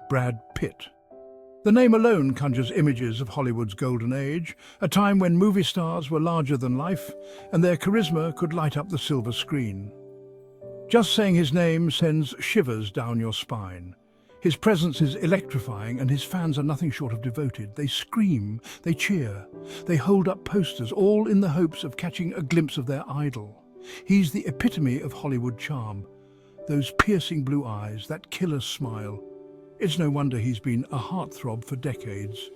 Brad Pitt. The name alone conjures images of Hollywood's golden age, a time when movie stars were larger than life and their charisma could light up the silver screen. Just saying his name sends shivers down your spine. His presence is electrifying and his fans are nothing short of devoted. They scream, they cheer, they hold up posters, all in the hopes of catching a glimpse of their idol. He's the epitome of Hollywood charm. Those piercing blue eyes, that killer smile. It's no wonder he's been a heartthrob for decades.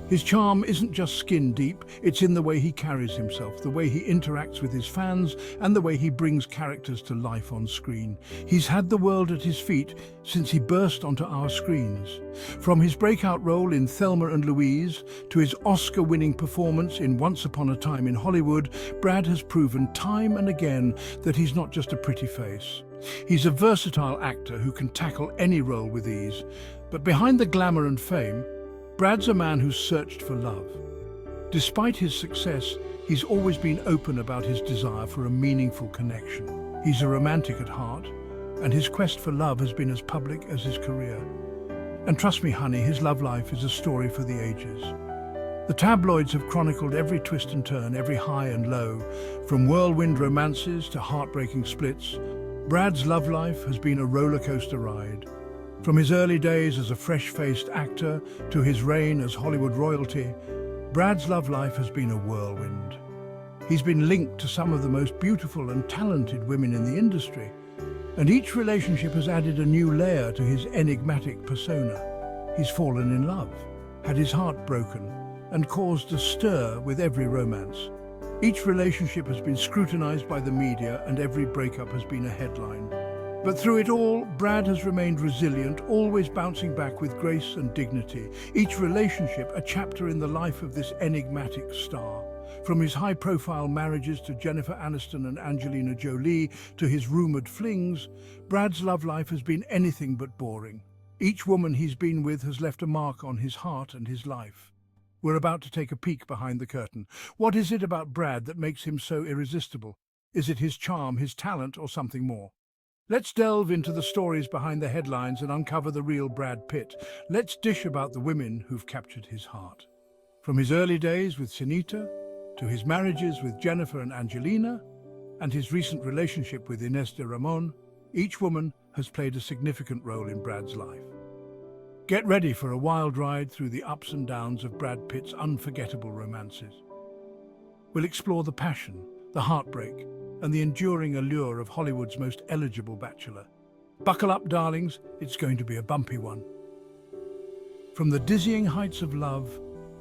His charm isn't just skin deep, it's in the way he carries himself, the way he interacts with his fans, and the way he brings characters to life on screen. He's had the world at his feet since he burst onto our screens. From his breakout role in Thelma and Louise to his Oscar-winning performance in Once Upon a Time in Hollywood, Brad has proven time and again that he's not just a pretty face. He's a versatile actor who can tackle any role with ease. But behind the glamour and fame, Brad's a man who's searched for love. Despite his success, he's always been open about his desire for a meaningful connection. He's a romantic at heart, and his quest for love has been as public as his career. And trust me, honey, his love life is a story for the ages. The tabloids have chronicled every twist and turn, every high and low. From whirlwind romances to heartbreaking splits, Brad's love life has been a roller coaster ride. From his early days as a fresh-faced actor to his reign as Hollywood royalty, Brad's love life has been a whirlwind. He's been linked to some of the most beautiful and talented women in the industry, and each relationship has added a new layer to his enigmatic persona. He's fallen in love, had his heart broken, and caused a stir with every romance. Each relationship has been scrutinized by the media, and every breakup has been a headline. But through it all, Brad has remained resilient, always bouncing back with grace and dignity. Each relationship a chapter in the life of this enigmatic star. From his high-profile marriages to Jennifer Aniston and Angelina Jolie to his rumored flings, Brad's love life has been anything but boring. Each woman he's been with has left a mark on his heart and his life. We're about to take a peek behind the curtain. What is it about Brad that makes him so irresistible? Is it his charm, his talent, or something more? Let's delve into the stories behind the headlines and uncover the real Brad Pitt. Let's dish about the women who've captured his heart. From his early days with Sinita, to his marriages with Jennifer and Angelina, and his recent relationship with Ines de Ramon, each woman has played a significant role in Brad's life. Get ready for a wild ride through the ups and downs of Brad Pitt's unforgettable romances. We'll explore the passion, the heartbreak, and the enduring allure of Hollywood's most eligible bachelor. Buckle up, darlings, it's going to be a bumpy one. From the dizzying heights of love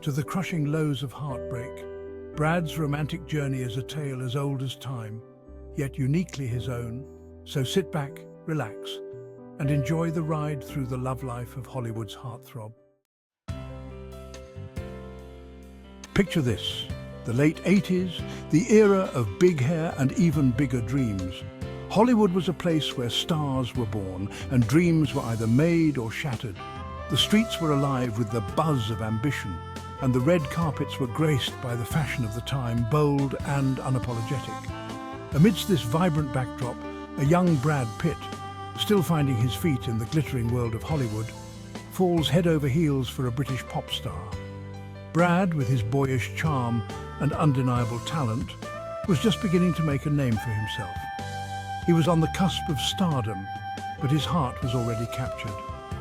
to the crushing lows of heartbreak, Brad's romantic journey is a tale as old as time, yet uniquely his own. So sit back, relax, and enjoy the ride through the love life of Hollywood's heartthrob. Picture this. The late 80s, the era of big hair and even bigger dreams. Hollywood was a place where stars were born and dreams were either made or shattered. The streets were alive with the buzz of ambition, and the red carpets were graced by the fashion of the time, bold and unapologetic. Amidst this vibrant backdrop, a young Brad Pitt, still finding his feet in the glittering world of Hollywood, falls head over heels for a British pop star. Brad, with his boyish charm and undeniable talent, was just beginning to make a name for himself. He was on the cusp of stardom, but his heart was already captured.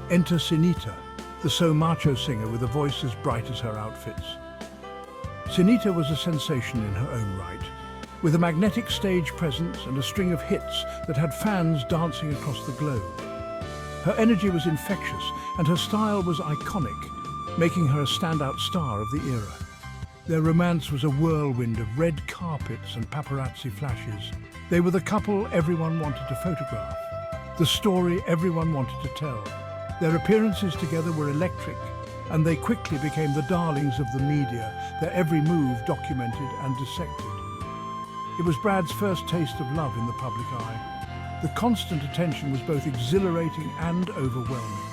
Enter Sinita, the so-macho singer with a voice as bright as her outfits. Sinita was a sensation in her own right, with a magnetic stage presence and a string of hits that had fans dancing across the globe. Her energy was infectious and her style was iconic, making her a standout star of the era. Their romance was a whirlwind of red carpets and paparazzi flashes. They were the couple everyone wanted to photograph, the story everyone wanted to tell. Their appearances together were electric, and they quickly became the darlings of the media, their every move documented and dissected. It was Brad's first taste of love in the public eye. The constant attention was both exhilarating and overwhelming.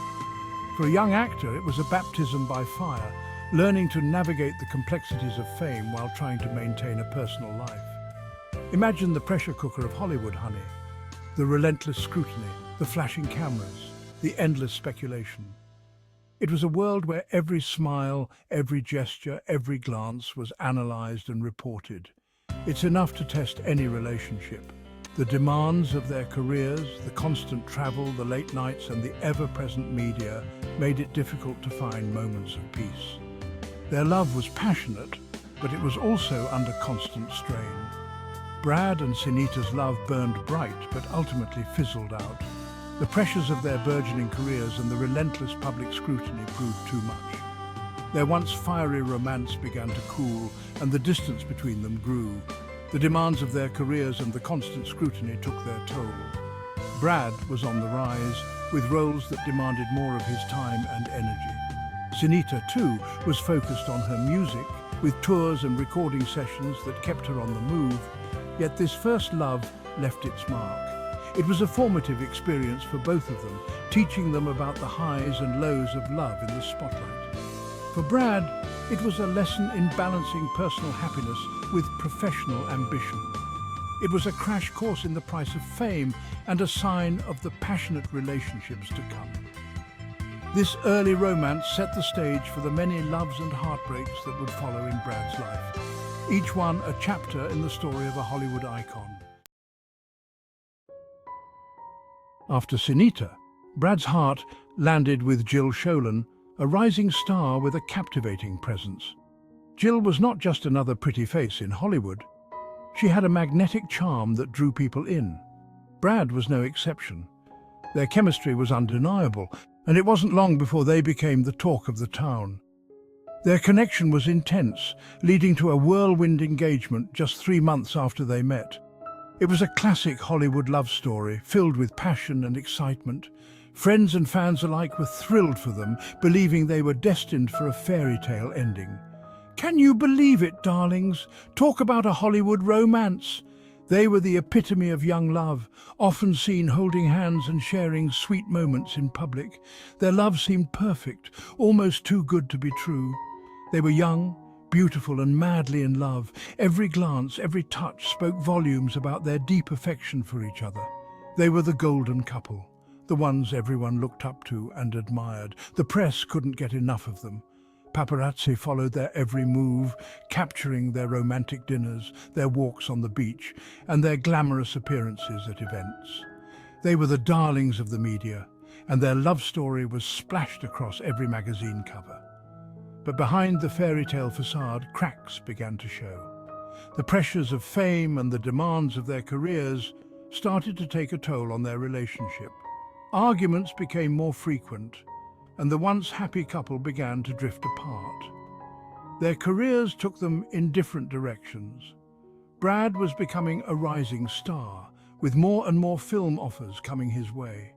For a young actor, it was a baptism by fire, learning to navigate the complexities of fame while trying to maintain a personal life. Imagine the pressure cooker of Hollywood, honey. The relentless scrutiny, the flashing cameras, the endless speculation. It was a world where every smile, every gesture, every glance was analyzed and reported. It's enough to test any relationship. The demands of their careers, the constant travel, the late nights, and the ever-present media made it difficult to find moments of peace. Their love was passionate, but it was also under constant strain. Brad and Sunita's love burned bright, but ultimately fizzled out. The pressures of their burgeoning careers and the relentless public scrutiny proved too much. Their once fiery romance began to cool, and the distance between them grew. The demands of their careers and the constant scrutiny took their toll. Brad was on the rise, with roles that demanded more of his time and energy. Sunita, too, was focused on her music, with tours and recording sessions that kept her on the move. Yet this first love left its mark. It was a formative experience for both of them, teaching them about the highs and lows of love in the spotlight. For Brad, it was a lesson in balancing personal happiness with professional ambition. It was a crash course in the price of fame and a sign of the passionate relationships to come. This early romance set the stage for the many loves and heartbreaks that would follow in Brad's life, each one a chapter in the story of a Hollywood icon. After Sunita, Brad's heart landed with Jill Schoelen, a rising star with a captivating presence. Jill was not just another pretty face in Hollywood. She had a magnetic charm that drew people in. Brad was no exception. Their chemistry was undeniable, and it wasn't long before they became the talk of the town. Their connection was intense, leading to a whirlwind engagement just 3 months after they met. It was a classic Hollywood love story, filled with passion and excitement. Friends and fans alike were thrilled for them, believing they were destined for a fairy tale ending. Can you believe it, darlings? Talk about a Hollywood romance! They were the epitome of young love, often seen holding hands and sharing sweet moments in public. Their love seemed perfect, almost too good to be true. They were young, beautiful and madly in love. Every glance, every touch spoke volumes about their deep affection for each other. They were the golden couple, the ones everyone looked up to and admired. The press couldn't get enough of them. Paparazzi followed their every move, capturing their romantic dinners, their walks on the beach, and their glamorous appearances at events. They were the darlings of the media, and their love story was splashed across every magazine cover. But behind the fairy tale facade, cracks began to show. The pressures of fame and the demands of their careers started to take a toll on their relationship. Arguments became more frequent, and the once happy couple began to drift apart. Their careers took them in different directions. Brad was becoming a rising star, with more and more film offers coming his way.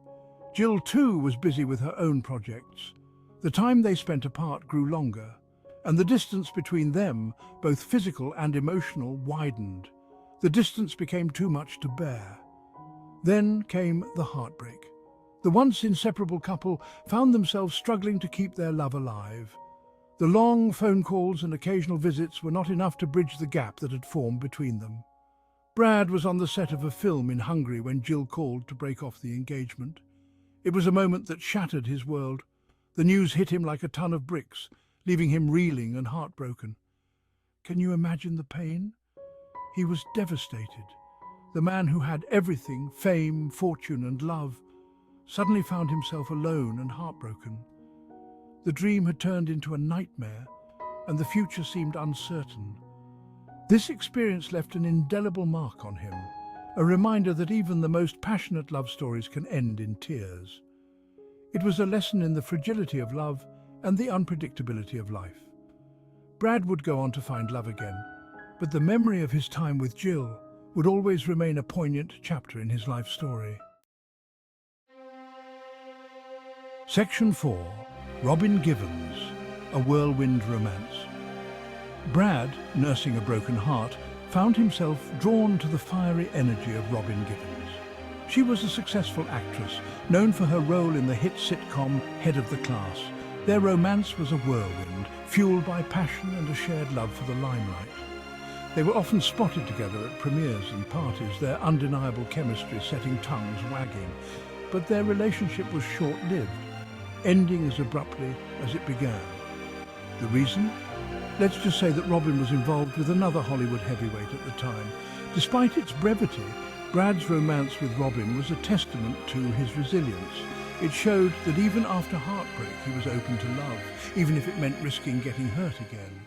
Jill, too, was busy with her own projects. The time they spent apart grew longer, and the distance between them, both physical and emotional, widened. The distance became too much to bear. Then came the heartbreak. The once inseparable couple found themselves struggling to keep their love alive. The long phone calls and occasional visits were not enough to bridge the gap that had formed between them. Brad was on the set of a film in Hungary when Jill called to break off the engagement. It was a moment that shattered his world. The news hit him like a ton of bricks, leaving him reeling and heartbroken. Can you imagine the pain? He was devastated. The man who had everything, fame, fortune and love, suddenly found himself alone and heartbroken. The dream had turned into a nightmare, and the future seemed uncertain. This experience left an indelible mark on him, a reminder that even the most passionate love stories can end in tears. It was a lesson in the fragility of love and the unpredictability of life. Brad would go on to find love again, but the memory of his time with Jill would always remain a poignant chapter in his life story. Section 4. Robin Givens, a whirlwind romance. Brad, nursing a broken heart, found himself drawn to the fiery energy of Robin Givens. She was a successful actress, known for her role in the hit sitcom Head of the Class. Their romance was a whirlwind, fueled by passion and a shared love for the limelight. They were often spotted together at premieres and parties, their undeniable chemistry setting tongues wagging. But their relationship was short-lived. ending as abruptly as it began. The reason? Let's just say that Robin was involved with another Hollywood heavyweight at the time. Despite its brevity, Brad's romance with Robin was a testament to his resilience. It showed that even after heartbreak, he was open to love, even if it meant risking getting hurt again.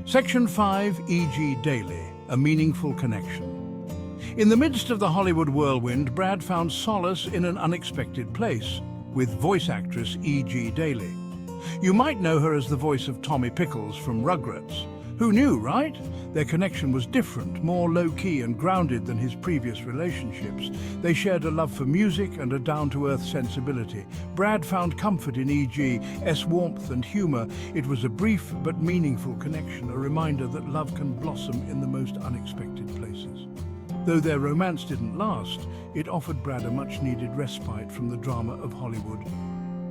Section 5, E.G. Daily, A Meaningful Connection. In the midst of the Hollywood whirlwind, Brad found solace in an unexpected place, with voice actress E.G. Daily. You might know her as the voice of Tommy Pickles from Rugrats. Who knew, right? Their connection was different, more low-key and grounded than his previous relationships. They shared a love for music and a down-to-earth sensibility. Brad found comfort in E.G.'s warmth and humor. It was a brief but meaningful connection, a reminder that love can blossom in the most unexpected places. Though their romance didn't last, it offered Brad a much-needed respite from the drama of Hollywood.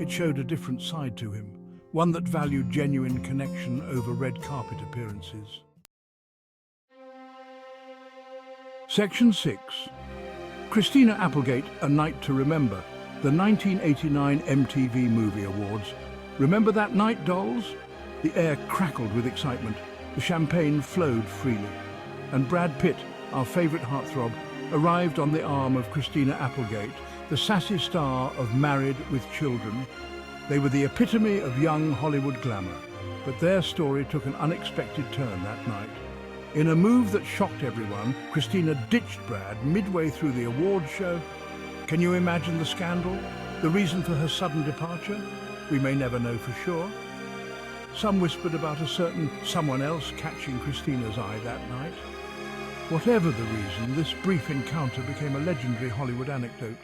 It showed a different side to him, one that valued genuine connection over red carpet appearances. Section 6. Christina Applegate, A Night to Remember, the 1989 MTV Movie Awards. Remember that night, dolls? The air crackled with excitement, the champagne flowed freely, and Brad Pitt, our favourite heartthrob, arrived on the arm of Christina Applegate, the sassy star of Married with Children. They were the epitome of young Hollywood glamour, but their story took an unexpected turn that night. In a move that shocked everyone, Christina ditched Brad midway through the awards show. Can you imagine the scandal? The reason for her sudden departure? We may never know for sure. Some whispered about a certain someone else catching Christina's eye that night. Whatever the reason, this brief encounter became a legendary Hollywood anecdote.